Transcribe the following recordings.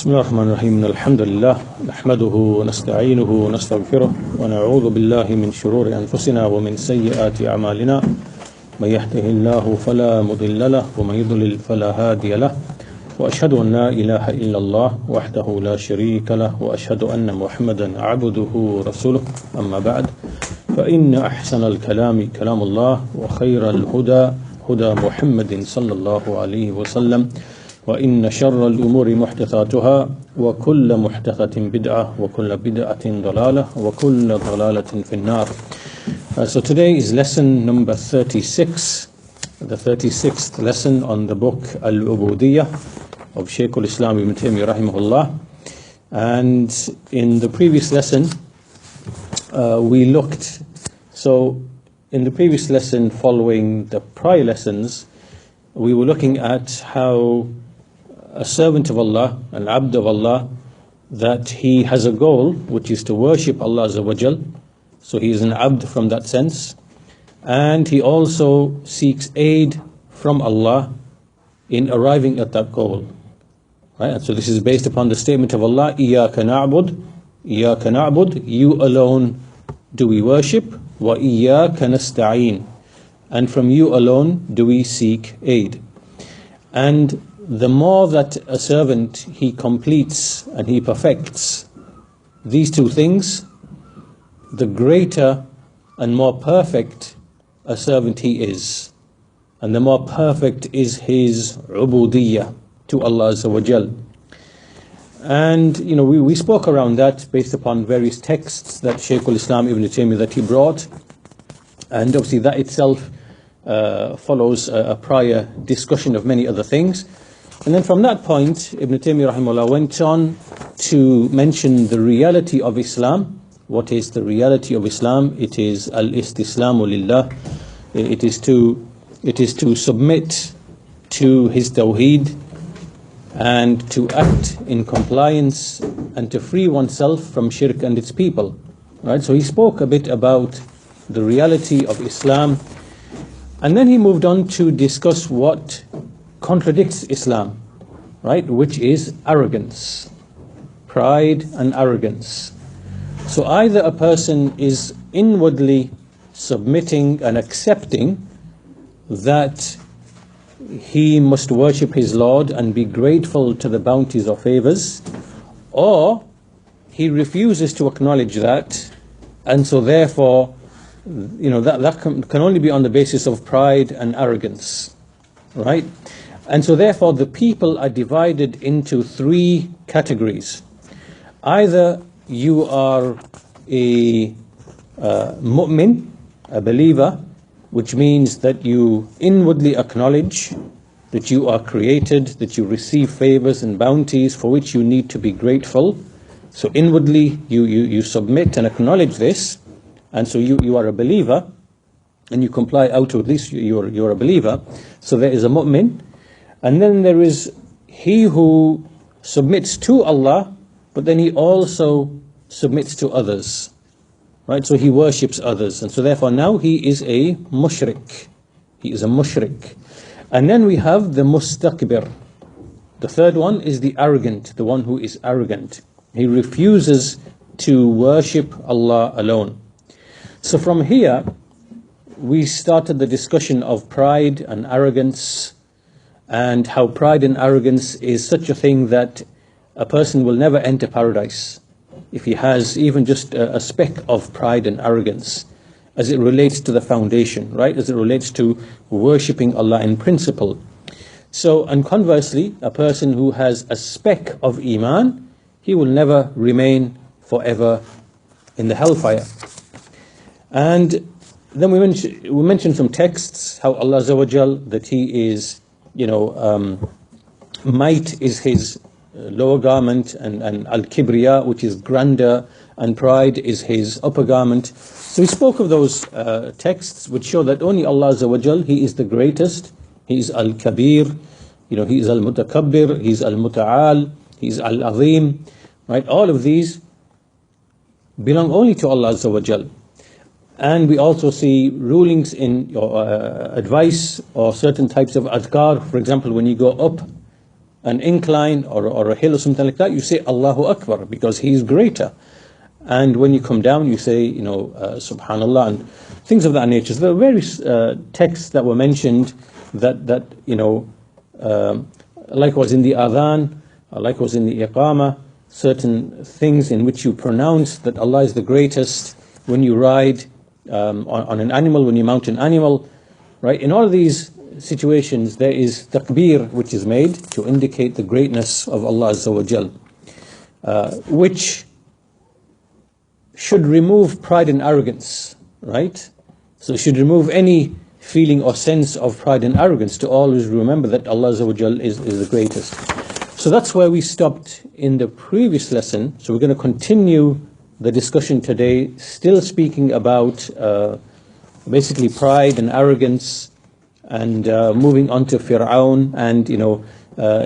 بسم الله الرحمن الرحيم الحمد لله نحمده ونستعينه ونستغفره ونعوذ بالله من شرور أنفسنا ومن سيئات أعمالنا من يهده الله فلا مضل له ومن يضلل فلا هادي له وأشهد أن لا إله إلا الله وحده لا شريك له وأشهد أن محمدا عبده ورسوله أما بعد فإن أحسن الكلام كلام الله وخير الهدى هدى محمد صلى الله عليه وسلم وإن شر الأمور محدثاتها وكل محدثة بدعة وكل بدعة ضلالة وكل ضلالة في النار. So today is lesson number 36, the 36th lesson on the book Al-Uboodiyyah of Shaykh al-Islam Ibn Taymiyyah rahimahullah. And in the previous lesson we looked, so in the previous lesson following the prior lessons, we were looking at how a servant of Allah, an abd of Allah, that he has a goal which is to worship Allah Azza wa Jal. So he is an abd from that sense, and he also seeks aid from Allah in arriving at that goal, right? And so this is based upon the statement of Allah, Iyyaka na'bud, you alone do we worship, wa iyyaka nasta'een, and from you alone do we seek aid. And the more that a servant he completes and he perfects these two things, the greater and more perfect a servant he is, and the more perfect is his ubudiyyah to Allah Azza wa Jal. And we spoke around that based upon various texts that Shaykh al-Islam Ibn Taymiyyah that he brought, and obviously that itself follows a prior discussion of many other things. And then from that point, Ibn Taymiyyah rahimahullah went on to mention the reality of Islam. What is the reality of Islam? It is al-istislamu lillah. It is to submit to his tawheed and to act in compliance and to free oneself from shirk and its people. Right? So he spoke a bit about the reality of Islam, and then he moved on to discuss what contradicts Islam, right? Which is arrogance, pride and arrogance. So either a person is inwardly submitting and accepting that he must worship his Lord and be grateful to the bounties or favors, or he refuses to acknowledge that, and so therefore that can only be on the basis of pride and arrogance, right? And so therefore the people are divided into three categories. Either you are a mu'min, a believer, which means that you inwardly acknowledge that you are created, that you receive favors and bounties for which you need to be grateful. So inwardly you submit and acknowledge this, and so you are a believer, and you comply out of this, you're a believer. So there is a mu'min. And then there is he who submits to Allah, but then he also submits to others, right? So he worships others, and so therefore now he is a mushrik. He is a mushrik. And then we have the mustakbir. The third one is the arrogant, the one who is arrogant. He refuses to worship Allah alone. So from here, we started the discussion of pride and arrogance, and how pride and arrogance is such a thing that a person will never enter paradise if he has even just a speck of pride and arrogance, as it relates to the foundation, right? As it relates to worshipping Allah in principle. So, and conversely, a person who has a speck of iman, he will never remain forever in the hellfire. And then we mentioned some texts, how Allah Azza wa Jal, that he is, might is his lower garment, and al-kibriya, which is grandeur, and pride is his upper garment. So we spoke of those texts which show that only Allah Azza wa Jal, he is the greatest, he is al-kabir, he is al-mutakabbir, he is al-muta'al, he is al-azim, right? All of these belong only to Allah Azza wa Jal. And we also see rulings in advice or certain types of adhkar. For example, when you go up an incline or a hill or something like that, you say Allahu Akbar, because He is greater. And when you come down, you say, Subhanallah, and things of that nature. So there are various texts that were mentioned that likewise in the adhan, likewise in the iqamah, certain things in which you pronounce that Allah is the greatest when you ride on an animal, when you mount an animal, right? In all of these situations, there is takbir which is made to indicate the greatness of Allah Azza wa Jal, which should remove pride and arrogance, right? So it should remove any feeling or sense of pride and arrogance, to always remember that Allah Azza wa Jal is the greatest. So that's where we stopped in the previous lesson. So we're going to continue the discussion today, still speaking about basically pride and arrogance, and moving on to Fir'aun and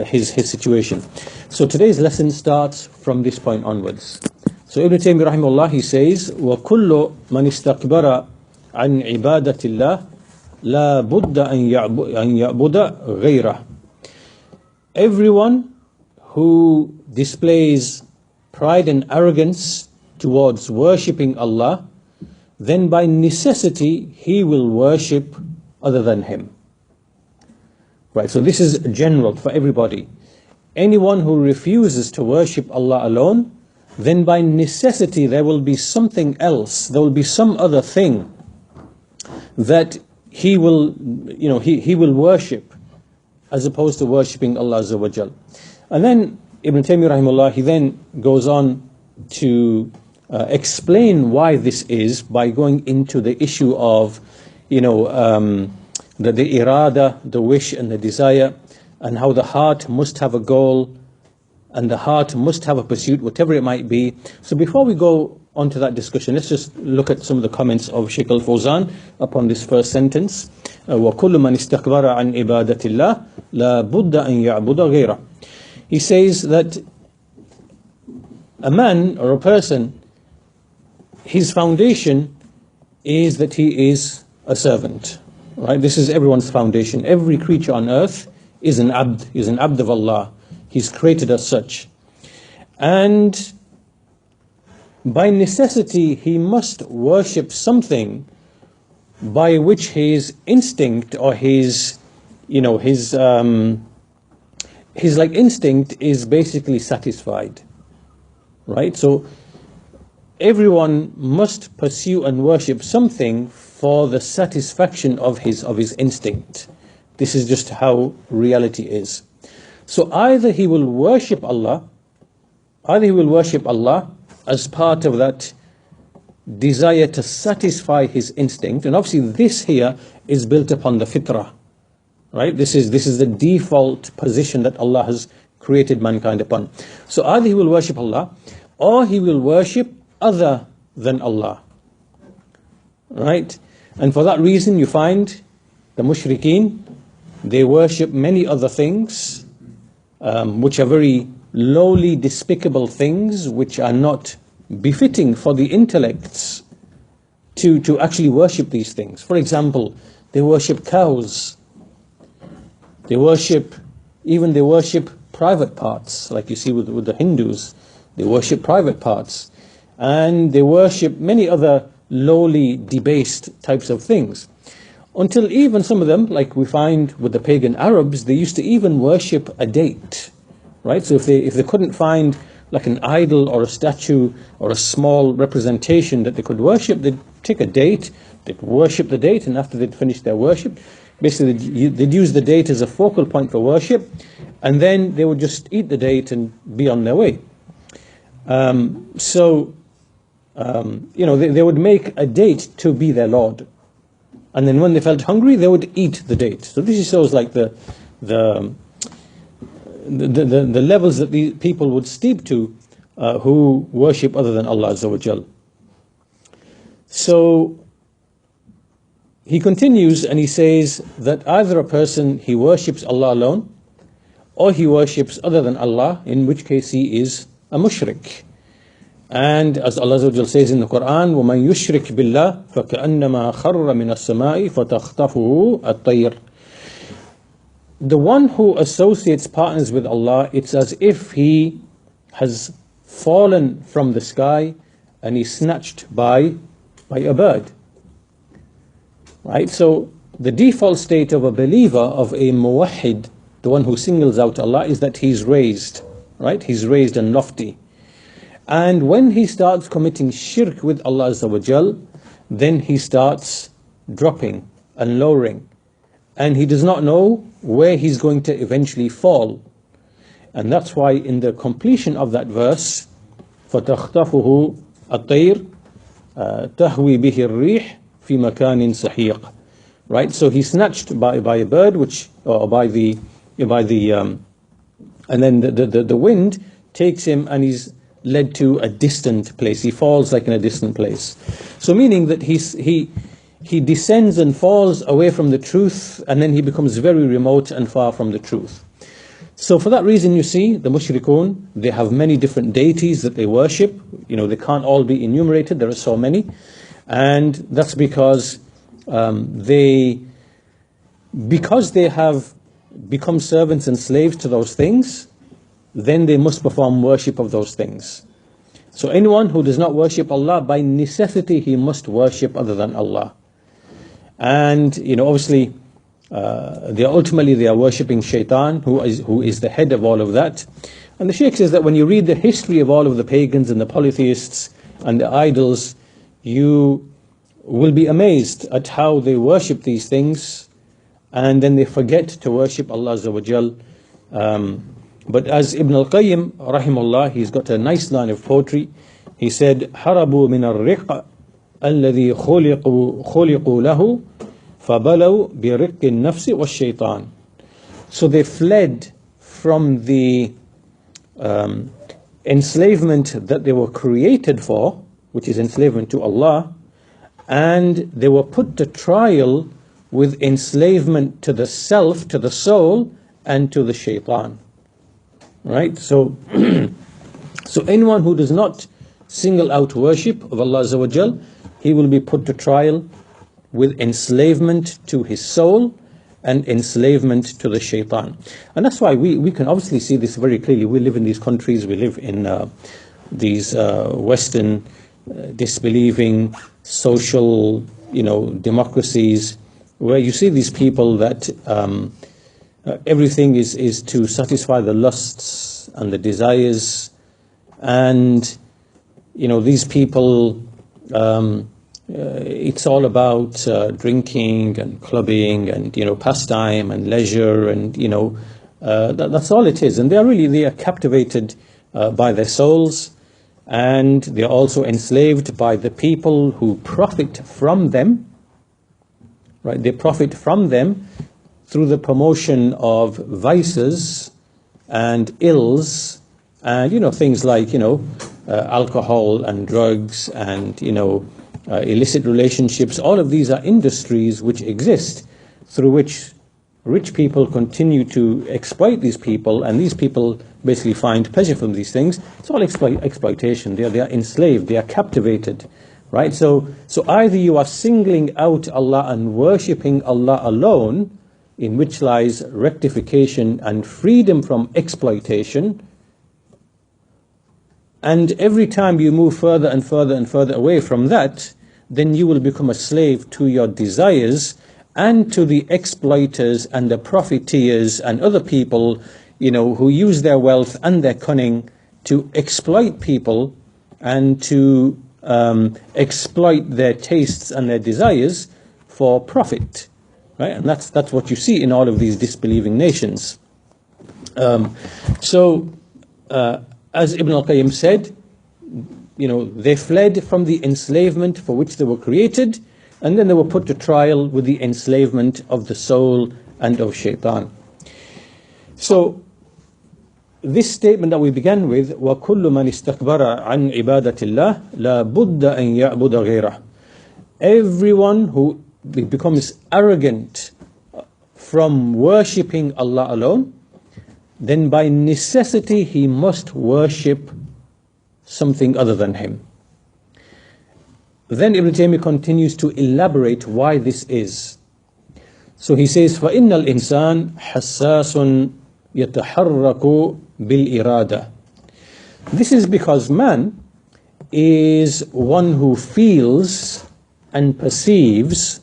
his situation. So today's lesson starts from this point onwards. So Ibn Taymiyyah rahimahullah, he says, وَكُلُّ مَنِ اسْتَكْبَرَ عَنْ عِبَادَةِ اللَّهِ لَا بُدَّ أَنْ يَعْبُدَ غَيْرَهُ. Everyone who displays pride and arrogance towards worshipping Allah, then by necessity he will worship other than Him. Right, so this is general for everybody. Anyone who refuses to worship Allah alone, then by necessity there will be something else, there will be some other thing that he will worship, as opposed to worshipping Allah Azza wa Jal. And then Ibn Taymiyyah rahimahullah, he then goes on to explain why this is, by going into the issue of the irada, the wish and the desire, and how the heart must have a goal and the heart must have a pursuit, whatever it might be. So before we go on to that discussion, let's just look at some of the comments of Shaykh al-Fawzan upon this first sentence. وَكُلُّ مَنِ اسْتَكْبَرَ عَنْ عِبَادَةِ اللَّهِ لَا بُدَّ أَنْ يَعْبُدَ غَيْرَهُ. He says that a man or a person, his foundation is that he is a servant. Right? This is everyone's foundation. Every creature on earth is an abd of Allah. He's created as such. And by necessity, he must worship something by which his instinct or his instinct is basically satisfied. Right? So everyone must pursue and worship something for the satisfaction of his instinct. This is just how reality is. So either he will worship Allah as part of that desire to satisfy his instinct, and obviously this here is built upon the fitrah, right? This is the default position that Allah has created mankind upon. So either he will worship Allah, or he will worship other than Allah, right? And for that reason you find the mushrikeen, they worship many other things, which are very lowly, despicable things, which are not befitting for the intellects to actually worship these things. For example, they worship cows. They worship private parts, like you see with the Hindus. They worship private parts. And they worship many other lowly, debased types of things. Until even some of them, like we find with the pagan Arabs, they used to even worship a date, right? So if they couldn't find like an idol or a statue or a small representation that they could worship, they'd take a date, they'd worship the date, and after they'd finished their worship, basically they'd use the date as a focal point for worship, and then they would just eat the date and be on their way. They would make a date to be their Lord. And then when they felt hungry, they would eat the date. So this shows like the levels that the people would steep to who worship other than Allah Azza wa Jal. So he continues and he says that either a person, he worships Allah alone, or he worships other than Allah, in which case he is a mushrik. And as Allah Azza wa Jal says in the Quran, وَمَنْ يُشْرِكْ بِاللَّهِ فَكَأَنَّمَا خَرَّ مِنَ السَّمَاءِ فَتَخْطَفُهُ الطَّيْرُ. the one who associates partners with Allah, it's as if he has fallen from the sky and he's snatched by a bird. Right? So the default state of a believer, of a muwahhid, the one who singles out Allah, is that he's raised. Right? He's raised and lofty. And when he starts committing shirk with Allah Azza wa Jal, then he starts dropping and lowering. And he does not know where he's going to eventually fall. And that's why in the completion of that verse, فَتَخْتَفُهُ الطَّيْرُ تَهْوِي بِهِ الرِّيحُ فِي مَكَانٍ سَحِيقٍ. Right? So he's snatched by a bird, and then the wind takes him and he's led to a distant place. He falls like in a distant place. So meaning that he descends and falls away from the truth, and then he becomes very remote and far from the truth. So for that reason, you see, the mushrikun, they have many different deities that they worship. They can't all be enumerated. There are so many. And that's because they have become servants and slaves to those things, then they must perform worship of those things. So anyone who does not worship Allah, by necessity, he must worship other than Allah. And, obviously, they are worshipping shaitan, who is the head of all of that. And the Shaykh says that when you read the history of all of the pagans and the polytheists and the idols, you will be amazed at how they worship these things, and then they forget to worship Allah Azza wa Jal. But as Ibn al-Qayyim, rahimahullah, he's got a nice line of poetry. He said, حَرَبُوا مِنَ الرِّقِّ الَّذِي خُلِقُوا لَهُ فَبَلَوْا بِرِقِّ النَّفْسِ وَالشَّيْطَانِ. So they fled from the enslavement that they were created for, which is enslavement to Allah, and they were put to trial with enslavement to the self, to the soul, and to the shaitan. Right? So anyone who does not single out worship of Allah Azza wa Jal, he will be put to trial with enslavement to his soul and enslavement to the shaitan. And that's why we can obviously see this very clearly. We live in these countries, we live in these Western disbelieving social democracies, where you see these people that everything is to satisfy the lusts and the desires, and these people, it's all about drinking and clubbing and pastime and leisure, and that's all it is. And they are captivated by their souls, and they are also enslaved by the people who profit from them. Right? They profit from them through the promotion of vices and ills, and things like alcohol and drugs and illicit relationships. All of these are industries which exist, through which rich people continue to exploit these people, and these people basically find pleasure from these things. It's all exploitation. They are enslaved. They are captivated. Right? So either you are singling out Allah and worshipping Allah alone, in which lies rectification and freedom from exploitation, and every time you move further and further and further away from that, then you will become a slave to your desires and to the exploiters and the profiteers and other people, who use their wealth and their cunning to exploit people and to exploit their tastes and their desires for profit. Right? And that's what you see in all of these disbelieving nations. As Ibn al-Qayyim said, they fled from the enslavement for which they were created, and then they were put to trial with the enslavement of the soul and of shaitan. So this statement that we began with, وَكُلُّ مَنِ اسْتَكْبَرَ عَنْ عِبَادَةِ اللَّهِ لَا بُدَّ أَنْ يَعْبُدَ غَيْرَهُ. Everyone who becomes arrogant from worshipping Allah alone, then by necessity he must worship something other than him. Then Ibn Taymiyyah continues to elaborate why this is. So he says, فَإِنَّ الْإِنسَانَ حَسَّاسٌ يَتَحَرَّكُ بِالْإِرَادَةِ. This is because man is one who feels and perceives,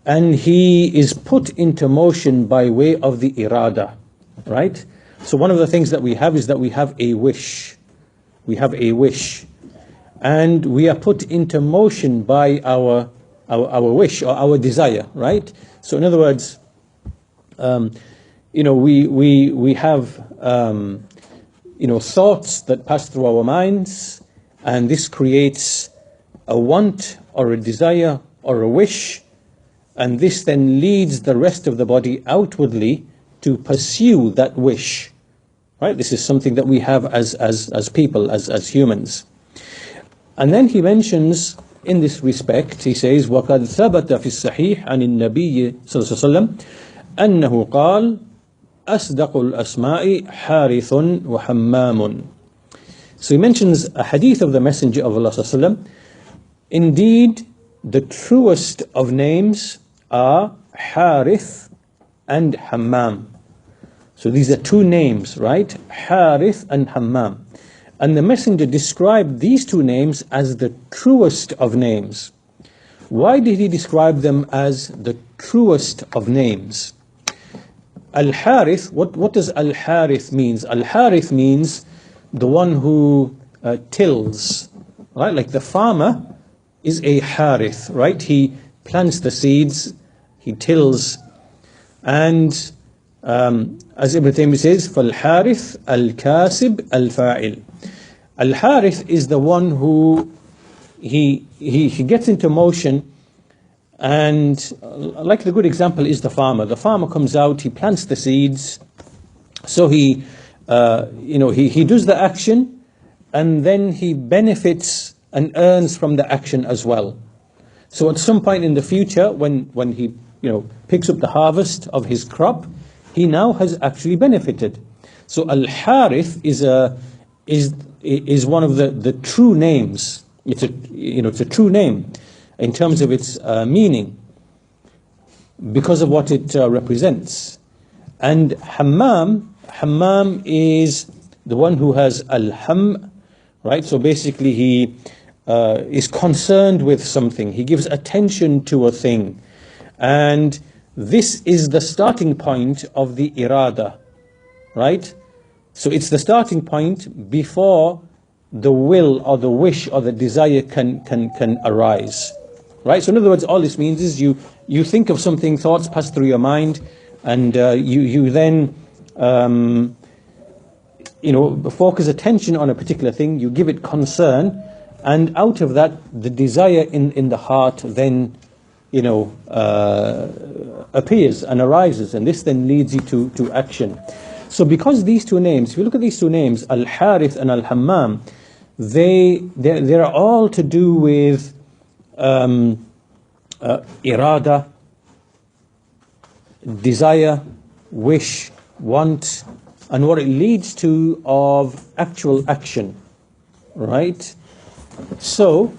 and he is put into motion by way of the irada, right? So one of the things that we have is that we have a wish. We have a wish. And we are put into motion by our wish or our desire, right? So in other words, we have thoughts that pass through our minds, and this creates a want or a desire or a wish, and this then leads the rest of the body outwardly to pursue that wish, right? This is something that we have as people, as humans. And then he mentions in this respect, he says, وَقَدْ ثَبَتَ فِي الصَّحِيحِ عَنِ النَّبِيِّ صلى الله عليه وسلم أنه قال أصدق الأسماء حارث وحمام. So he mentions a hadith of the Messenger of Allah صلى الله عليه وسلم. Indeed, the truest of names are Harith and Hammam. So these are two names, right? Harith and Hammam. And the Messenger described these two names as the truest of names. Why did he describe them as the truest of names? Al-Harith, what does Al-Harith means? Al-Harith means the one who tills, right? Like the farmer is a Harith, right? He plants the seeds, he tills. And as Ibn Taymiyyah says, فَالْحَارِث الْكَاسِبْ الْفَاعِلِ. Al-Harith is the one who he gets into motion, and like the good example is the farmer. The farmer comes out, he plants the seeds, so he does the action, and then he benefits and earns from the action as well. So at some point in the future, when he picks up the harvest of his crop, he now has actually benefited. So Al-Harith is one of the true names. It's a true name in terms of its meaning, because of what it represents. And Hammam is the one who has al-ham, right? So basically he is concerned with something. He gives attention to a thing. And this is the starting point of the irada, right? So it's the starting point before the will or the wish or the desire can arise, right? So in other words, all this means is you think of something, thoughts pass through your mind, and you then focus attention on a particular thing, you give it concern, and out of that, the desire in the heart then appears and arises, and this then leads you to action. So because these two names, if you look at these two names, Al-Harith and Al-Hammam, they're all to do with irada, desire, wish, want, and what it leads to of actual action, right? So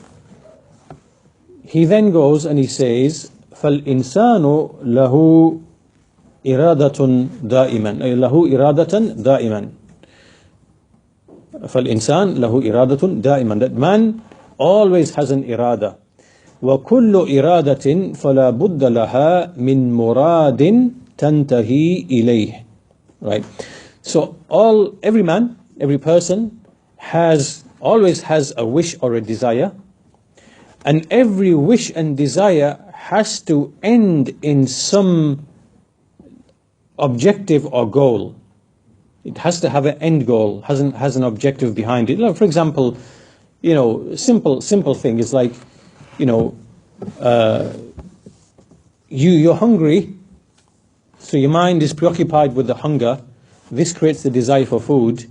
he then goes and he says, فَالْإِنسَانُ لَهُ إِرَادَةٌ دَائِمًا لَهُ إِرَادَةً دَائِمًا فَالْإِنسَانُ لَهُ إِرَادَةٌ دَائِمًا. That man always has an irada. وَكُلُّ إِرَادَةٍ فَلَا بُدَّ لَهَا مِن مُرَادٍ تَنْتَهِي إِلَيْهِ. Right? So every man, every person always has a wish or a desire, and every wish and desire has to end in some objective or goal. It has to have an end goal, has an objective behind it. For example, simple thing is like, you're hungry, so your mind is preoccupied with the hunger. This creates the desire for food.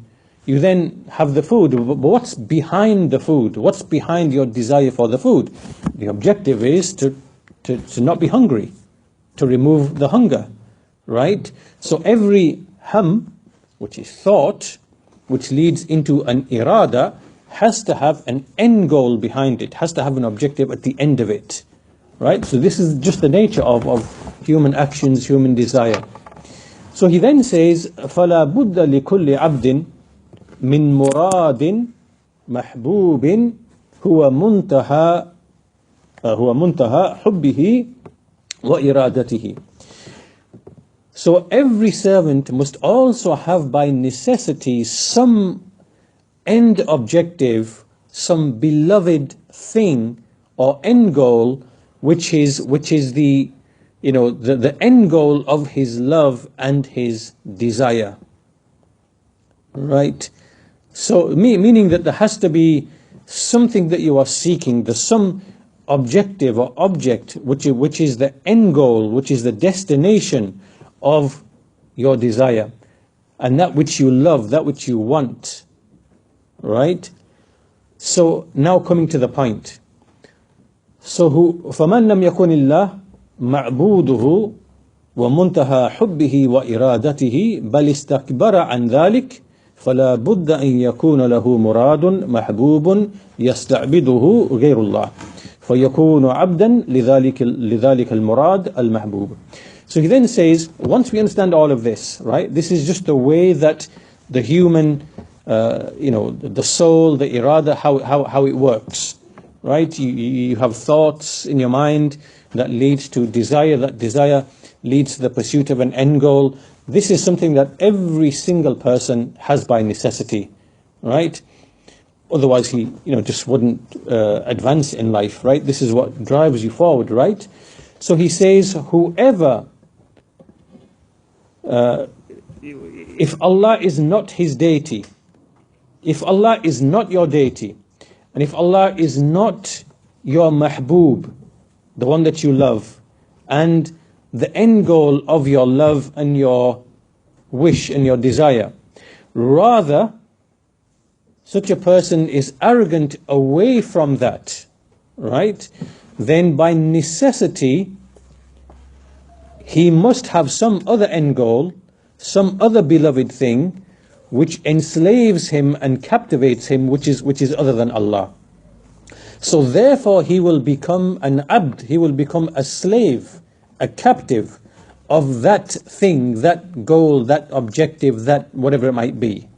You then have the food, but what's behind the food? What's behind your desire for the food? The objective is to not be hungry, to remove the hunger, right? So every ham, which is thought, which leads into an irada, has to have an end goal behind it, has to have an objective at the end of it, right? So this is just the nature of human actions, human desire. So he then says, فَلَا بُدَّ لِكُلِّ عَبْدٍ مِّن مُرَادٍ مَحْبُوبٍ هُوَ منتهى حبه وإرادته. So every servant must also have by necessity some end objective, some beloved thing or end goal, which is the the end goal of his love and his desire. Right? So meaning that there has to be something that you are seeking, there's some objective or object which is the end goal, which is the destination of your desire, and that which you love, that which you want. Right? So now coming to the point. So فَمَنْ لَمْ يَكُنِ اللَّهُ مَعْبُودُهُ وَمُنْتَهَى حُبِّهِ وَإِرَادَتِهِ بَلِ اسْتَكْبَرَ عَنْ ذَلِكَ فَلَا بُدَّ أَنْ يَكُونَ لَهُ مُرَادٌ مَحْبُوبٌ يَسْتَعْبِدُهُ غَيْرُ اللَّهِ فَيَكُونُ عَبْدًا لِذَلِكَ الْمُرَادِ الْمَحْبُوبِ. So he then says, once we understand all of this, right, this is just the way that the human, the soul, the irada, how it works, right? You have thoughts in your mind that leads to desire, that desire leads to the pursuit of an end goal. This is something that every single person has by necessity, right? Otherwise he, just wouldn't advance in life, right? This is what drives you forward, right? So he says, whoever, if Allah is not his deity, if Allah is not your deity, and if Allah is not your mahbub, the one that you love, and the end goal of your love and your wish and your desire, rather such a person is arrogant away from that, right? Then by necessity he must have some other end goal, some other beloved thing which enslaves him and captivates him, which is other than Allah. So therefore he will become an abd, he will become a slave, a captive of that thing, that goal, that objective, that whatever it might be.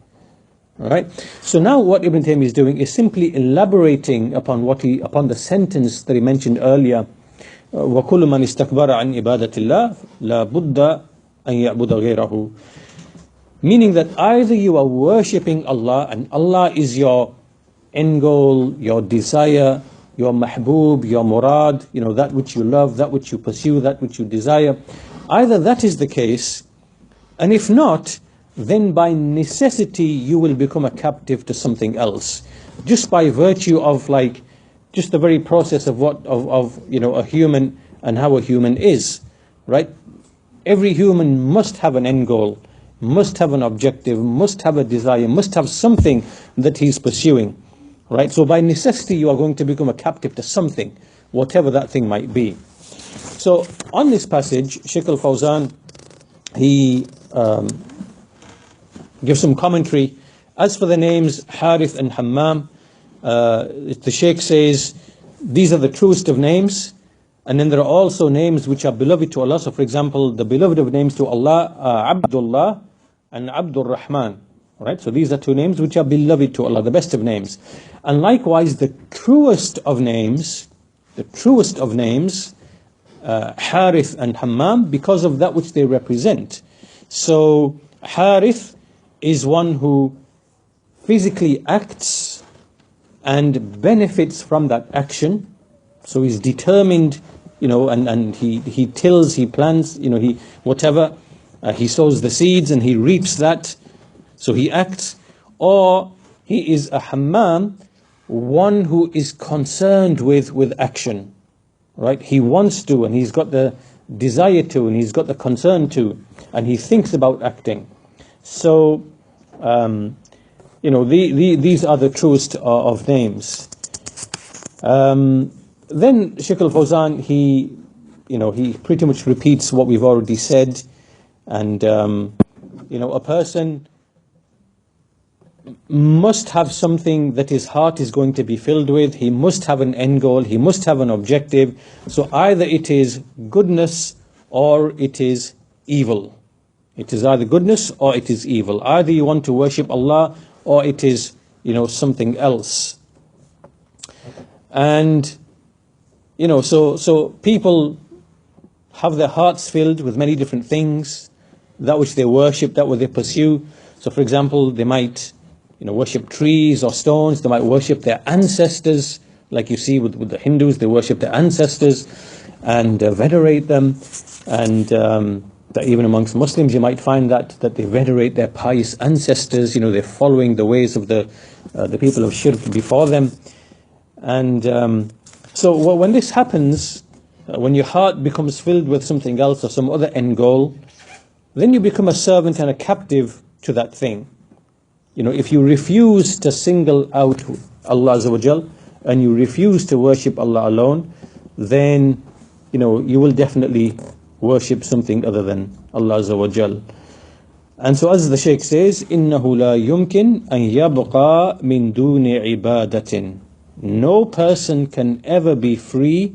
Alright? So now what Ibn Taymiyyah is doing is simply elaborating upon upon the sentence that he mentioned earlier, وَكُلُّ مَنِ اسْتَكْبَرَ عَنْ إِبَادَةِ اللَّهِ لَا بُدَّ أَنْ يَعْبُدَ غَيْرَهُ. Meaning that either you are worshipping Allah, and Allah is your end goal, your desire, your mahbub, your murad, that which you love, that which you pursue, that which you desire. Either that is the case, and if not, then by necessity you will become a captive to something else, just by virtue of just the very process of a human and how a human is, right? Every human must have an end goal, must have an objective, must have a desire, must have something that he's pursuing, right? So by necessity you are going to become a captive to something, whatever that thing might be. So on this passage, Shaykh al-Fawzan, he gives some commentary. As for the names Harith and Hammam, the Shaykh says these are the truest of names, and then there are also names which are beloved to Allah. So for example, the beloved of names to Allah are Abdullah and Abdur Rahman. Right? So these are two names which are beloved to Allah, the best of names. And likewise the truest of names, Harith and Hammam, because of that which they represent. So Harith is one who physically acts and benefits from that action. So he's determined, and he tills, he plants, he whatever, he sows the seeds and he reaps that. So he acts. Or he is a Hammam, one who is concerned with action, right? He wants to, and he's got the desire to, and he's got the concern to, and he thinks about acting. So these are the truest of names. Then Shaykh al-Fawzan, he pretty much repeats what we've already said, and a person must have something that his heart is going to be filled with. He must have an end goal. He must have an objective. So either it is goodness or it is evil. It is either goodness or it is evil. Either you want to worship Allah or it is, something else. And, so people have their hearts filled with many different things, that which they worship, that which they pursue. So for example, they might, worship trees or stones. They might worship their ancestors, like you see with the Hindus. They worship their ancestors and venerate them. And that even amongst Muslims, you might find that they venerate their pious ancestors. They're following the ways of the people of shirk before them. And so when this happens, when your heart becomes filled with something else or some other end goal, then you become a servant and a captive to that thing. If you refuse to single out Allah Azza wa Jal and you refuse to worship Allah alone, then you will definitely worship something other than Allah Azza wa Jal. And so as the Shaykh says, إِنَّهُ لَا يُمْكِنْ أَنْ يَبْقَى مِنْ دُونِ عِبَادَةٍ. No person can ever be free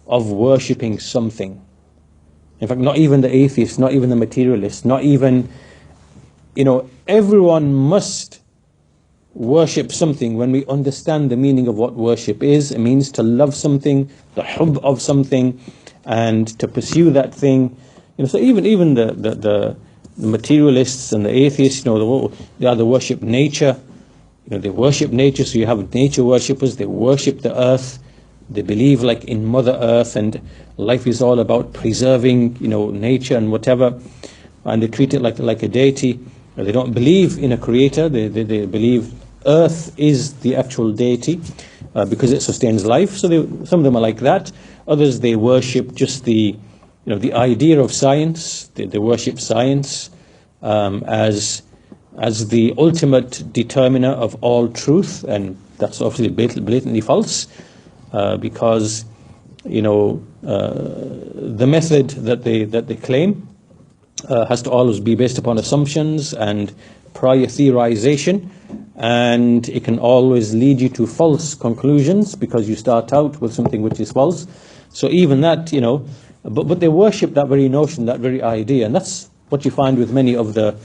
of worshipping something. In fact, not even the atheist, not even the materialist, not even, everyone must worship something. When we understand the meaning of what worship is, it means to love something, the hubb of something, and to pursue that thing. So even the materialists and the atheists, they either worship nature. They worship nature, so you have nature worshippers. They worship the earth. They believe like in Mother Earth, and life is all about preserving, nature and whatever. And they treat it like a deity. They don't believe in a creator. They believe earth is the actual deity because it sustains life. So some of them are like that. Others, they worship just the idea of science. They worship science as the ultimate determiner of all truth, and that's obviously blatantly false, because the method that they claim has to always be based upon assumptions and prior theorization, and it can always lead you to false conclusions because you start out with something which is false. So even that, but they worship that very notion, that very idea, and that's what you find with many of the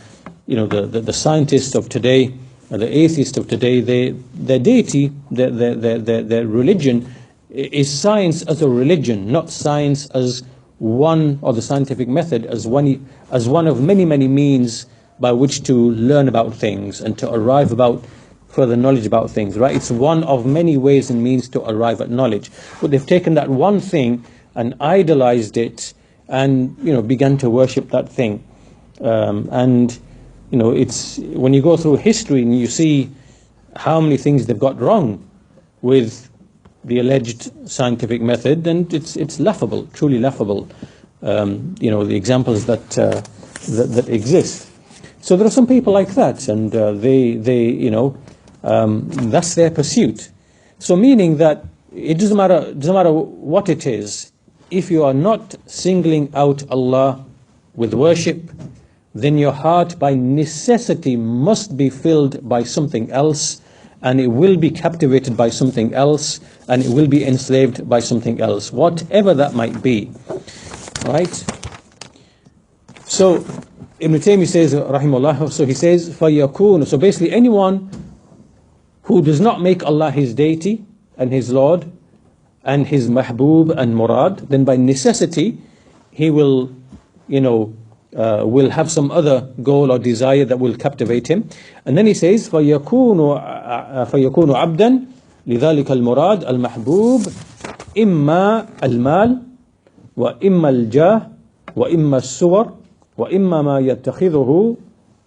scientists of today, the atheists of today. Their deity, their religion is science as a religion, not science as one, or the scientific method as one of many means by which to learn about things and to arrive about further knowledge about things, right? It's one of many ways and means to arrive at knowledge. But they've taken that one thing and idolized it and, began to worship that thing. It's when you go through history and you see how many things they've got wrong with the alleged scientific method, and it's laughable, truly laughable. The examples that exist. So there are some people like that, and that's their pursuit. So meaning that it doesn't matter what it is. If you are not singling out Allah with worship, then your heart by necessity must be filled by something else, and it will be captivated by something else, and it will be enslaved by something else, whatever that might be. Right? So Ibn Taymiyyah says, rahimahullah, so he says, فَيَكُونُ. So basically anyone who does not make Allah his deity and his Lord and his mahbub and murad, then by necessity he will have some other goal or desire that will captivate him. And then he says, فَيَكُونُ عَبْدًا لِذَلِكَ الْمُرَادِ الْمَحْبُوبِ إِمَّا الْمَالِ وَإِمَّا الْجَاهِ وَإِمَّا السُّوَرِ وَإِمَّا مَا يَتَّخِذُهُ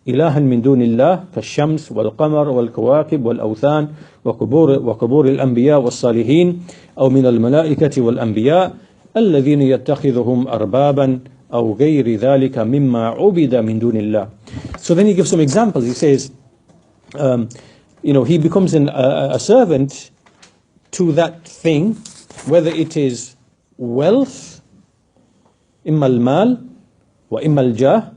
إِلَهًا مِنْ دُونِ اللَّهِ كَالشَّمْسِ وَالْقَمَرِ وَالْكَوَاكِبِ وَالْأَوْثَانِ وَقُبُورِ الْأَنْبِيَاءِ وَالصَّالِحِينَ أو من الملائكة والأنبياء الذين يتخذهم أربابا أو غير ذلك مما عبد من دون الله. So then he gives some examples. He says, he becomes a servant to that thing, whether it is wealth, إما المال وإما الجاه,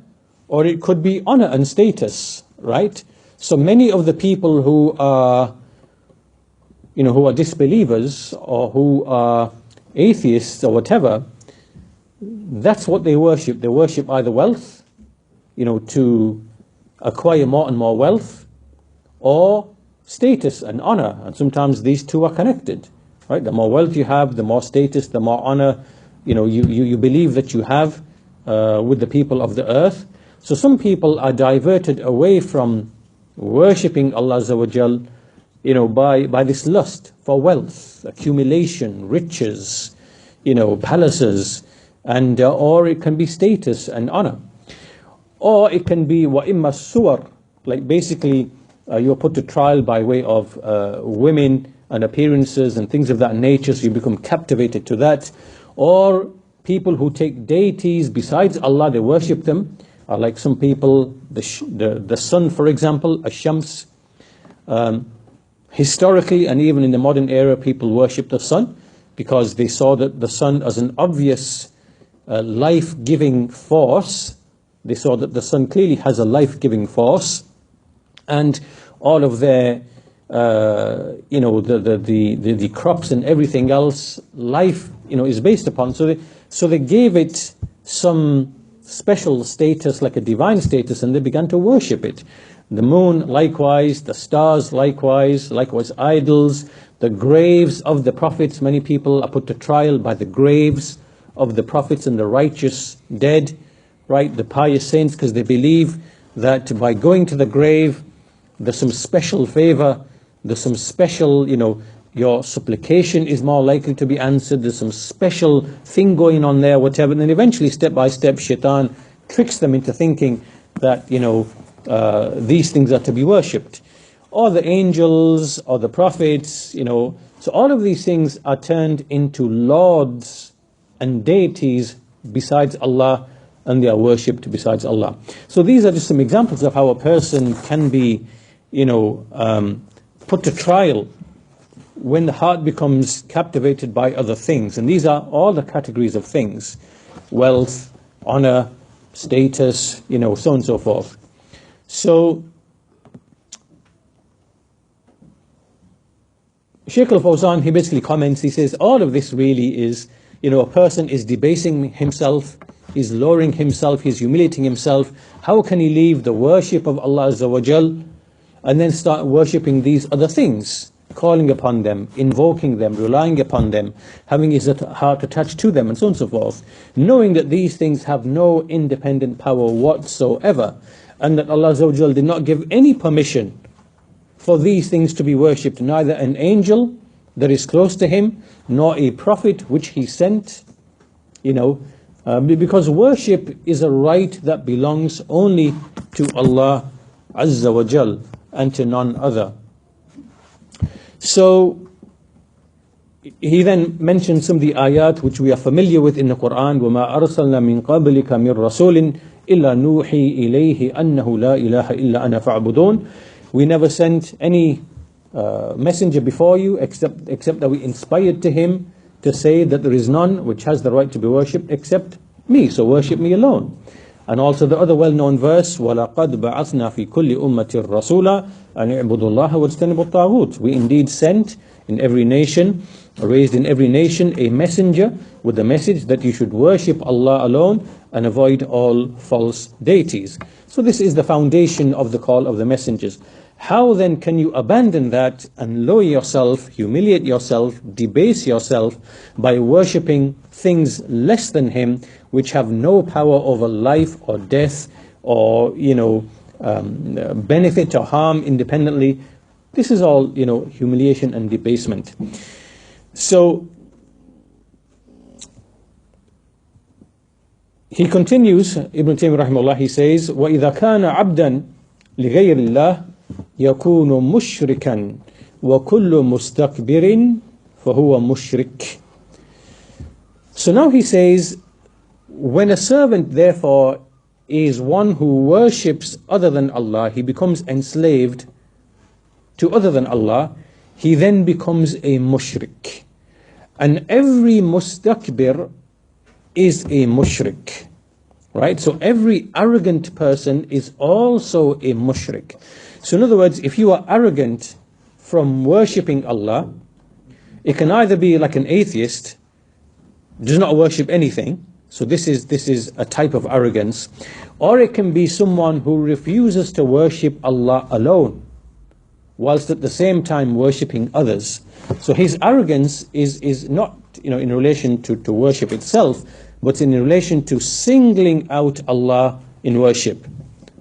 or it could be honor and status, right? So many of the people who are, who are disbelievers or who are atheists or whatever, that's what they worship. They worship either wealth, to acquire more and more wealth, or status and honor. And sometimes these two are connected, right? The more wealth you have, the more status, the more honor, you believe that you have with the people of the earth. So some people are diverted away from worshipping Allah Azza wa Jal, by this lust for wealth, accumulation, riches, palaces, and or it can be status and honor, or it can be wa'imma suwar, like basically you're put to trial by way of women and appearances and things of that nature, so you become captivated to that. Or people who take deities besides Allah, they worship them, like some people, the sun, for example, Ash-Shams. Historically and even in the modern era, people worship the sun because they saw that the sun as an obvious life-giving force. They saw that the sun clearly has a life-giving force, and all of their, the crops and everything else, life, is based upon. So they gave it some special status, like a divine status, and they began to worship it. The moon, likewise, the stars, likewise idols, the graves of the prophets. Many people are put to trial by the graves of the prophets and the righteous dead, right? The pious saints, because they believe that by going to the grave, there's some special favor, there's some special, your supplication is more likely to be answered, there's some special thing going on there, whatever. And then eventually, step by step, shaitan tricks them into thinking that, these things are to be worshipped. Or the angels, or the prophets, So all of these things are turned into lords and deities besides Allah, and they are worshipped besides Allah. So these are just some examples of how a person can be, put to trial when the heart becomes captivated by other things. And these are all the categories of things: wealth, honor, status, so on and so forth. So Shaykh al-Fawzan, he basically comments, he says, all of this really is, a person is debasing himself, he's lowering himself, he's humiliating himself. How can he leave the worship of Allah Azza wa Jal and then start worshipping these other things, calling upon them, invoking them, relying upon them, having his heart attached to them, and so on and so forth, knowing that these things have no independent power whatsoever, and that Allah Azza wa Jal did not give any permission for these things to be worshipped, neither an angel that is close to him, nor a prophet which he sent, because worship is a right that belongs only to Allah Azza wa Jal and to none other. So he then mentioned some of the ayat which we are familiar with in the Quran. وَمَا أَرْسَلْنَا مِن قَبْلِكَ مِن رَسُولٍ إِلَّا نُوحِي إِلَيْهِ أَنَّهُ لَا إِلَهَ إِلَّا أَنَا فَاعْبُدُونَ. We never sent any messenger before you except that we inspired to him to say that there is none which has the right to be worshipped except me, so worship me alone. And also the other well-known verse, وَلَقَدْ بَعَثْنَا فِي كُلِّ أُمَّةٍ رَسُولًا أَنِ اعْبُدُوا اللَّهَ وَاجْتَنِبُوا الطَّاغُوتَ. We indeed sent in every nation, raised in every nation, a messenger with the message that you should worship Allah alone and avoid all false deities. So this is the foundation of the call of the messengers. How then can you abandon that and lower yourself, humiliate yourself, debase yourself by worshipping things less than him, which have no power over life or death or, benefit or harm independently? This is all, humiliation and debasement. So he continues, Ibn Taymiyyah rahimahullah, he says, وَإِذَا كَانَ عَبْدًا لِغَيْرِ اللَّهِ يَكُونُ مُشْرِكًا وَكُلُّ مُسْتَكْبِرٍ فَهُوَ مُشْرِكٌ. So now he says, when a servant therefore is one who worships other than Allah, he becomes enslaved to other than Allah, he then becomes a mushrik. And every mustakbir is a mushrik. right? So every arrogant person is also a mushrik. So in other words, if you are arrogant from worshipping Allah, it can either be like an atheist, does not worship anything, so this is a type of arrogance, or it can be someone who refuses to worship Allah alone, whilst at the same time worshipping others. So his arrogance is not, in relation to worship itself, but in relation to singling out Allah in worship.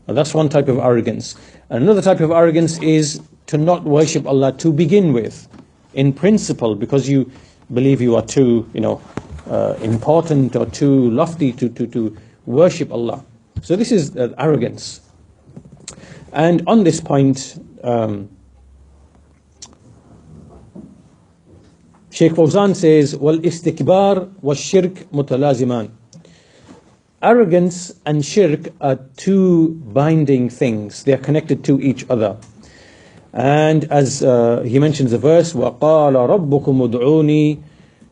And that's one type of arrogance. And another type of arrogance is to not worship Allah to begin with, in principle, because you believe you are too, important or too lofty to worship Allah. So this is arrogance. And on this point, Sheikh Fawzan says, "Wal-istikbar wa-shirk mutalaziman." Arrogance and shirk are two binding things. They are connected to each other. And as he mentions the verse, وَقَالَ رَبُّكُمُ ادْعُونِي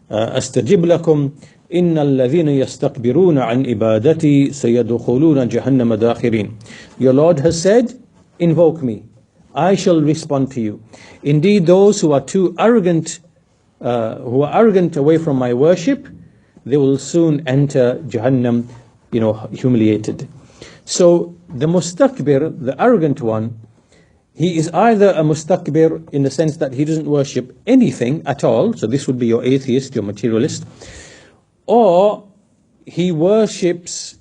أَسْتَجِبْ لَكُمْ إِنَّ الَّذِينَ يَسْتَكْبِرُونَ عَنْ إِبَادَتِي سَيَدْخُلُونَ جَهَنَّمَ دَاخِرِينَ. Your Lord has said, invoke me, I shall respond to you. Indeed, those who are too arrogant, who are arrogant away from my worship, they will soon enter Jahannam, humiliated. So the mustakbir, the arrogant one, he is either a mustakbir in the sense that he doesn't worship anything at all, so this would be your atheist, your materialist, or he worships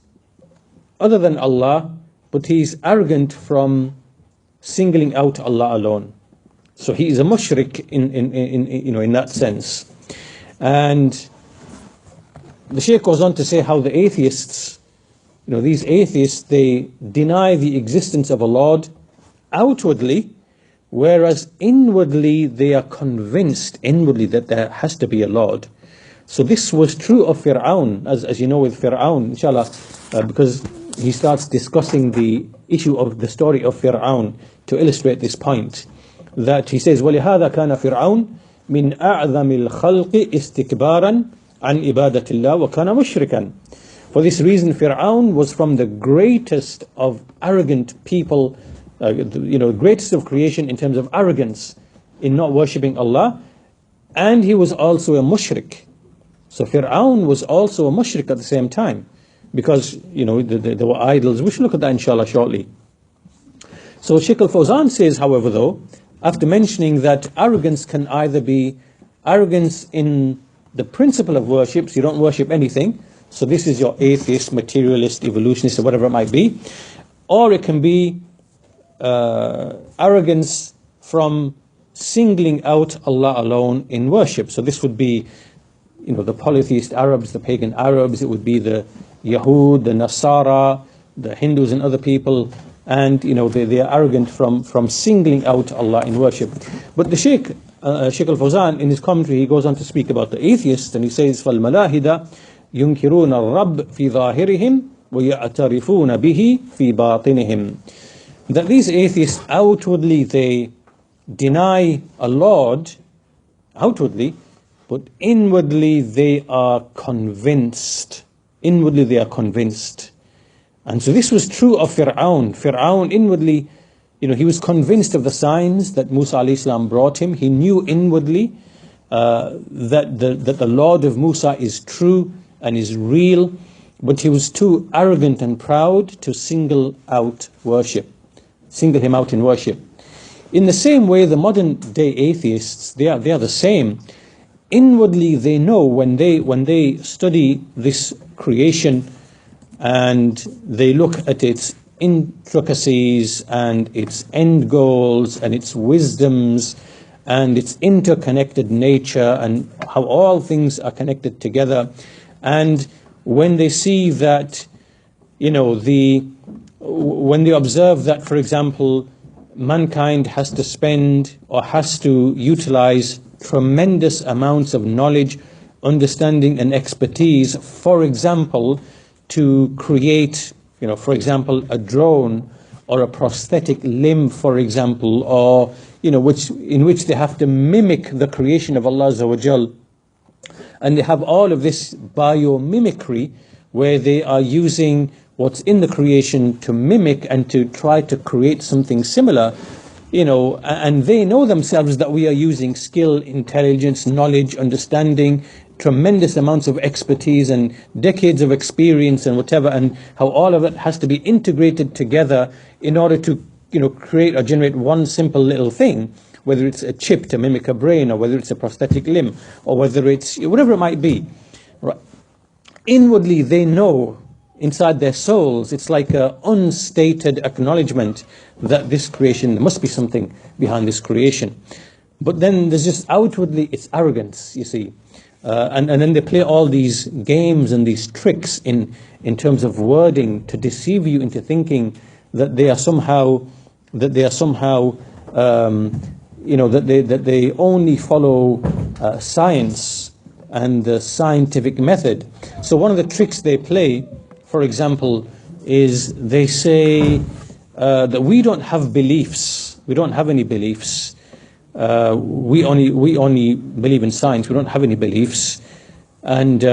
other than Allah, but he's arrogant from singling out Allah alone. So he is a mushrik in that sense. And the Shaykh goes on to say how the atheists, these atheists, they deny the existence of a Lord outwardly, whereas inwardly they are convinced that there has to be a Lord. So this was true of Fir'aun, as you know with Fir'aun, inshallah, because he starts discussing the issue of the story of Fir'aun to illustrate this point. That he says, وَلِهَذَا كَانَ فِرْعَوْنَ مِنْ أَعْظَمِ الْخَلْقِ إِسْتِكْبَارًا عَنْ إِبَادَةِ اللَّهِ وَكَانَ مُشْرِكًا. For this reason, Fir'aun was from the greatest of arrogant people, greatest of creation in terms of arrogance in not worshipping Allah, and he was also a mushrik. So Fir'aun was also a mushrik at the same time, because there were idols. We should look at that inshallah shortly. So Shaykh al-Fawzan says, however, though, after mentioning that arrogance can either be arrogance in the principle of worship, so you don't worship anything, so this is your atheist, materialist, evolutionist, or whatever it might be, or it can be arrogance from singling out Allah alone in worship. So this would be, the polytheist Arabs, the pagan Arabs, it would be the Yahud, the Nasara, the Hindus and other people, and they are arrogant from singling out Allah in worship. But the Shaykh al-Fawzan, in his commentary, he goes on to speak about the atheists, and he says, فَالْمَلَاهِدَ يُنْكِرُونَ الرَّبَّ فِي ظَاهِرِهِمْ وَيَعْتَرِفُونَ بِهِ فِي بَاطِنِهِمْ. That these atheists outwardly they deny a Lord, outwardly, but inwardly they are convinced. Inwardly they are convinced. And so this was true of Fir'aun. Fir'aun inwardly, he was convinced of the signs that Musa alayhi salam brought him. He knew inwardly that the Lord of Musa is true and is real, but he was too arrogant and proud to single him out in worship. In the same way, the modern day atheists, they are the same. Inwardly they know when they study this creation and they look at its intricacies and its end goals and its wisdoms and its interconnected nature and how all things are connected together, and when they see that, when they observe that, for example, mankind has to spend or has to utilize tremendous amounts of knowledge, understanding and expertise, for example, to create, for example, a drone or a prosthetic limb, for example, or, in which they have to mimic the creation of Allah Azza wa Jal. And they have all of this biomimicry where they are using what's in the creation to mimic and to try to create something similar, and they know themselves that we are using skill, intelligence, knowledge, understanding, tremendous amounts of expertise and decades of experience and whatever, and how all of it has to be integrated together in order to create or generate one simple little thing, whether it's a chip to mimic a brain, or whether it's a prosthetic limb, or whether it's whatever it might be. Right. Inwardly, they know, inside their souls, it's like an unstated acknowledgement that this creation, there must be something behind this creation. But then there's just outwardly, it's arrogance, you see. And then they play all these games and these tricks in terms of wording to deceive you into thinking that they are somehow, that they only follow science and the scientific method. So one of the tricks they play, for example, is they say that we don't have beliefs. We don't have any beliefs. We only believe in science. We don't have any beliefs. And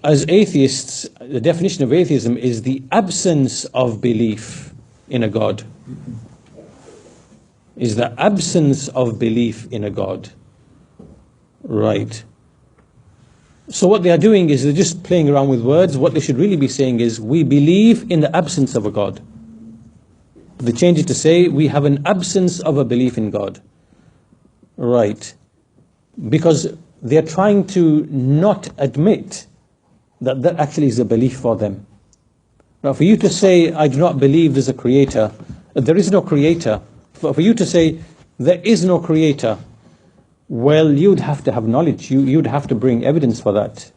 as atheists, the definition of atheism is the absence of belief in a God. Is the absence of belief in a God. Right. So what they are doing is they're just playing around with words. What they should really be saying is, we believe in the absence of a God. They change it to say, we have an absence of a belief in God. Right. Because they're trying to not admit that that actually is a belief for them. Now, for you to say, I do not believe there's a creator, there is no creator. For you to say, there is no creator, well, you'd have to have knowledge. You'd have to bring evidence for that,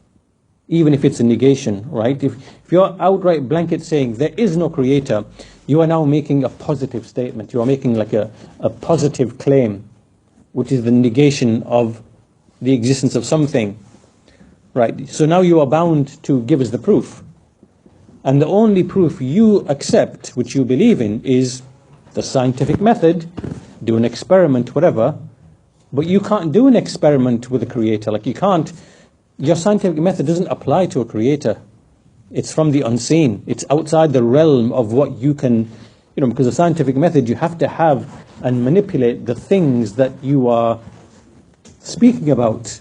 even if it's a negation, right? If you're outright blanket saying there is no creator, you are now making a positive statement. You are making like a positive claim, which is the negation of the existence of something, right? So now you are bound to give us the proof. And the only proof you accept, which you believe in, is the scientific method, do an experiment, whatever. But you can't do an experiment with a creator. Like, you can't, your scientific method doesn't apply to a creator. It's from the unseen. It's outside the realm of what you can, because the scientific method, you have to have and manipulate the things that you are speaking about.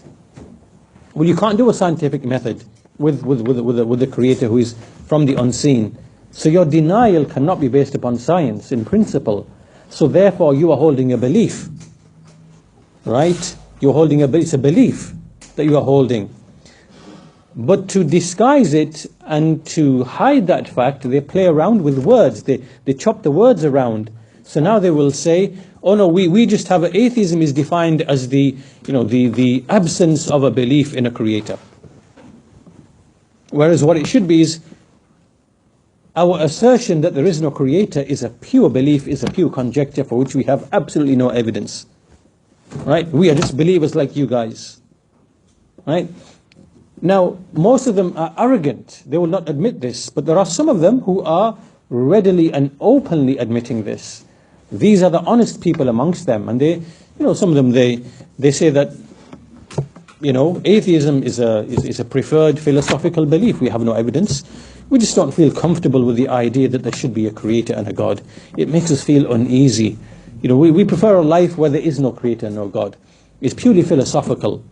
Well, you can't do a scientific method with a creator who is from the unseen. So your denial cannot be based upon science in principle. So therefore you are holding a belief. Right? You're holding it's a belief that you are holding. But to disguise it and to hide that fact, they play around with words. They chop the words around. So now they will say, oh no, we just have atheism is defined as the absence of a belief in a creator. Whereas what it should be is, our assertion that there is no creator is a pure belief, is a pure conjecture for which we have absolutely no evidence. Right? We are just believers like you guys. Right? Now, most of them are arrogant. They will not admit this. But there are some of them who are readily and openly admitting this. These are the honest people amongst them. And they, some of them, they say that, atheism is a preferred philosophical belief. We have no evidence. We just don't feel comfortable with the idea that there should be a creator and a God. It makes us feel uneasy. We prefer a life where there is no creator and no God. It's purely philosophical.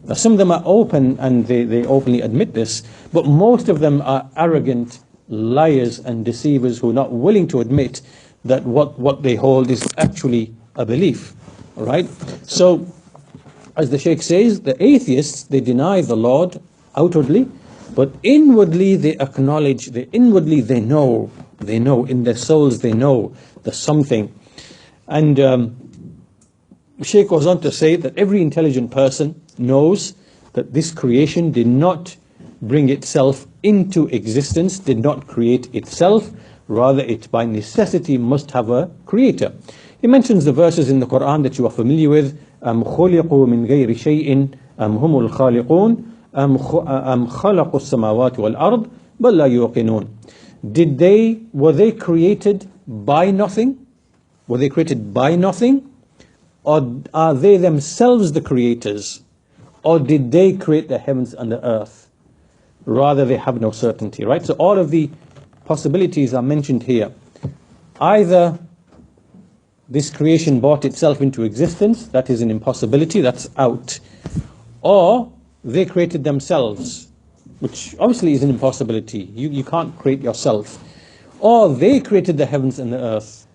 Now, some of them are open and they openly admit this, but most of them are arrogant liars and deceivers who are not willing to admit that what they hold is actually a belief. All right? So, as the Shaykh says, the atheists, they deny the Lord outwardly, but inwardly they acknowledge, inwardly they know, in their souls they know there's something. And Shaykh goes on to say that every intelligent person knows that this creation did not bring itself into existence, did not create itself, rather it by necessity must have a creator. He mentions the verses in the Quran that you are familiar with, أَمْ خُلِقُوا مِنْ غَيْرِ شَيْءٍ أَمْ هُمُ الْخَالِقُونَ أَمْ خَلَقُوا السَّمَاوَاتِ وَالْأَرْضِ بَلْ لَا يُوقِنُونَ. Were they created by nothing? Were they created by nothing? Or are they themselves the creators? Or did they create the heavens and the earth? rather they have no certainty, right? So all of the possibilities are mentioned here. Either this creation brought itself into existence, that is an impossibility, that's out. Or they created themselves, which obviously is an impossibility. You can't create yourself. Or they created the heavens and the earth.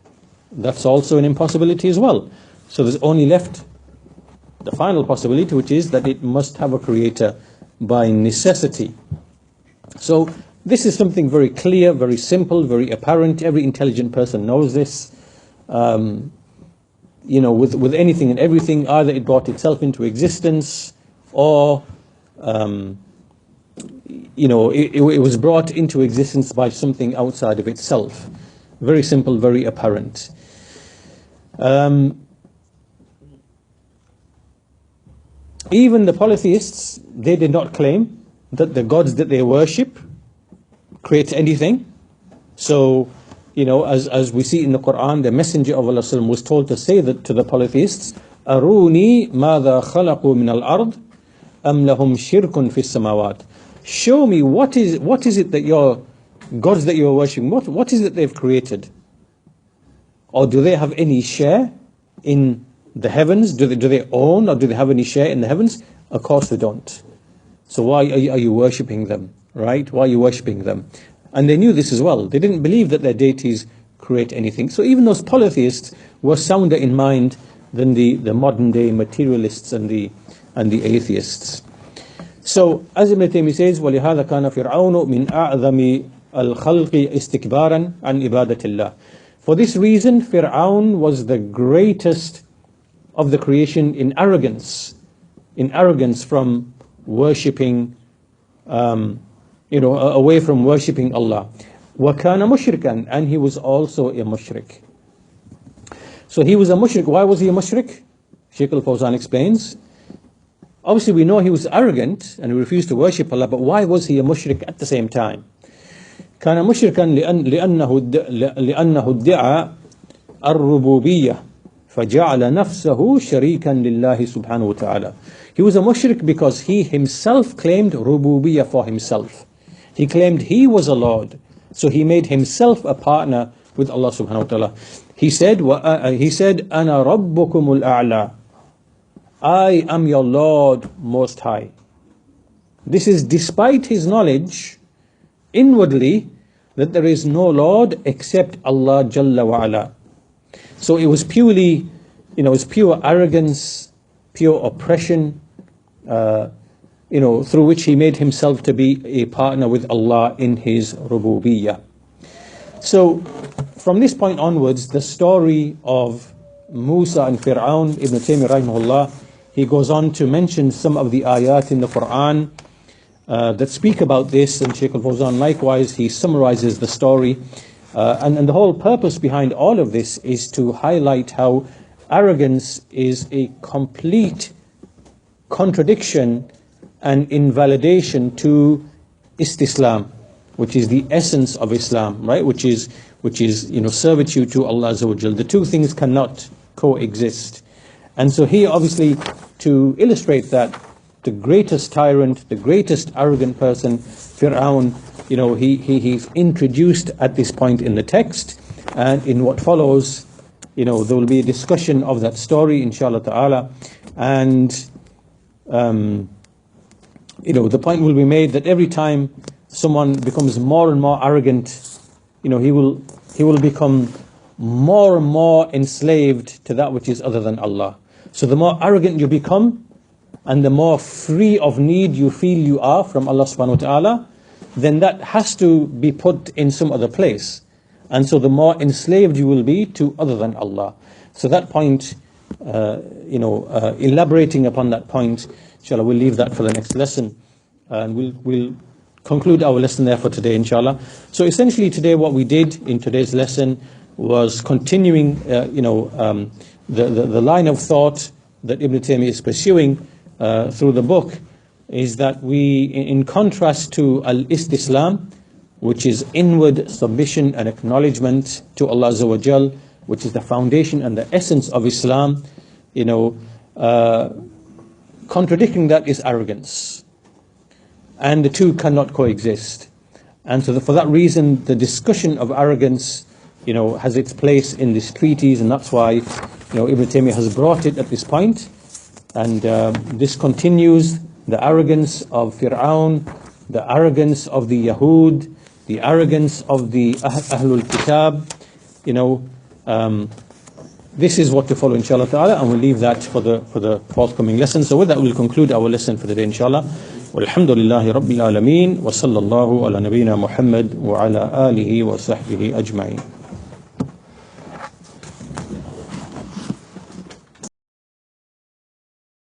That's also an impossibility as well. So there's only left the final possibility, which is that it must have a creator by necessity. So this is something very clear, very simple, very apparent. Every intelligent person knows this. With anything and everything, either it brought itself into existence, or it was brought into existence by something outside of itself. Very simple, very apparent. Even the polytheists, they did not claim that the gods that they worship create anything. So, as we see in the Quran, the Messenger of Allah was told to say that to the polytheists, Aruni ماذا خلقوا من الأرض أم لهم شرك في السماوات. Show me what is it that your gods that you are worshipping, what is it they've created? Or do they have any share in the heavens? Do they own, or do they have any share in the heavens? Of course they don't. So why are you worshipping them, right? Why are you worshipping them? And they knew this as well. They didn't believe that their deities create anything. So even those polytheists were sounder in mind than the modern day materialists and the atheists. So as Ibn Taymiyyah says, وَلِهَذَا كَانَ فِرْعَوْنُ مِنْ أَعْظَمِ الْخَلْقِ اسْتِكْبَارًا عَنْ إِبَادَةِ اللَّهِ. For this reason, Fir'aun was the greatest of the creation in arrogance from worshipping, away from worshipping Allah. وَكَانَ مُشْرِكًا, and he was also a mushrik. So he was a mushrik. Why was he a mushrik? Shaykh al-Fawzan explains. Obviously we know he was arrogant and he refused to worship Allah, but why was he a mushrik at the same time? كان مشركا لأنه ادعى الربوبية فجعل نفسه شريكا لله سبحانه وتعالى. He was a mushrik because he himself claimed rububiyyah for himself. He claimed he was a Lord, so he made himself a partner with Allah subhanahu wa ta'ala. He said, أَنَا رَبُّكُمُ الْأَعْلَى. I am your Lord Most High. This is despite his knowledge inwardly that there is no Lord except Allah Jalla wa Ala. So it was purely, it was pure arrogance, pure oppression, through which he made himself to be a partner with Allah in his rububiyyah. So from this point onwards, the story of Musa and Fir'aun, Ibn Taymiyyah rahimahullah, he goes on to mention some of the ayat in the Quran that speak about this, and Shaykh al-Fawzan likewise, he summarizes the story. And the whole purpose behind all of this is to highlight how arrogance is a complete contradiction and invalidation to istislam, which is the essence of Islam, right? Which is servitude to Allah Azza wa Jal. The two things cannot coexist. And so here, obviously, to illustrate that, the greatest tyrant, the greatest arrogant person, Fir'aun, he's introduced at this point in the text, and in what follows, there will be a discussion of that story, inshallah ta'ala, and the point will be made that every time someone becomes more and more arrogant, he will become more and more enslaved to that which is other than Allah. So the more arrogant you become, and the more free of need you feel you are from Allah subhanahu wa ta'ala, then that has to be put in some other place. And so the more enslaved you will be to other than Allah. So that point, elaborating upon that point, inshallah, we'll leave that for the next lesson. And we'll conclude our lesson there for today, inshallah. So essentially today what we did in today's lesson was continuing, the line of thought that Ibn Taymiyyah is pursuing through the book, is that we, in contrast to al-istislam, which is inward submission and acknowledgement to Allah Azza wa Jal, which is the foundation and the essence of Islam, contradicting that is arrogance. and the two cannot coexist. And so for that reason, the discussion of arrogance, has its place in this treatise, and that's why, Ibn Taymiyyah has brought it at this point. And this continues the arrogance of Fir'aun, the arrogance of the Yahud, the arrogance of the Ahlul Kitab. This is what to follow, inshallah ta'ala, and we'll leave that for the forthcoming lesson. So with that, we'll conclude our lesson for the day, inshallah. Walhamdulillahi Rabbil Alameen, wa sallallahu ala nabiyyina Muhammad wa ala alihi wa sahbihi ajma'in.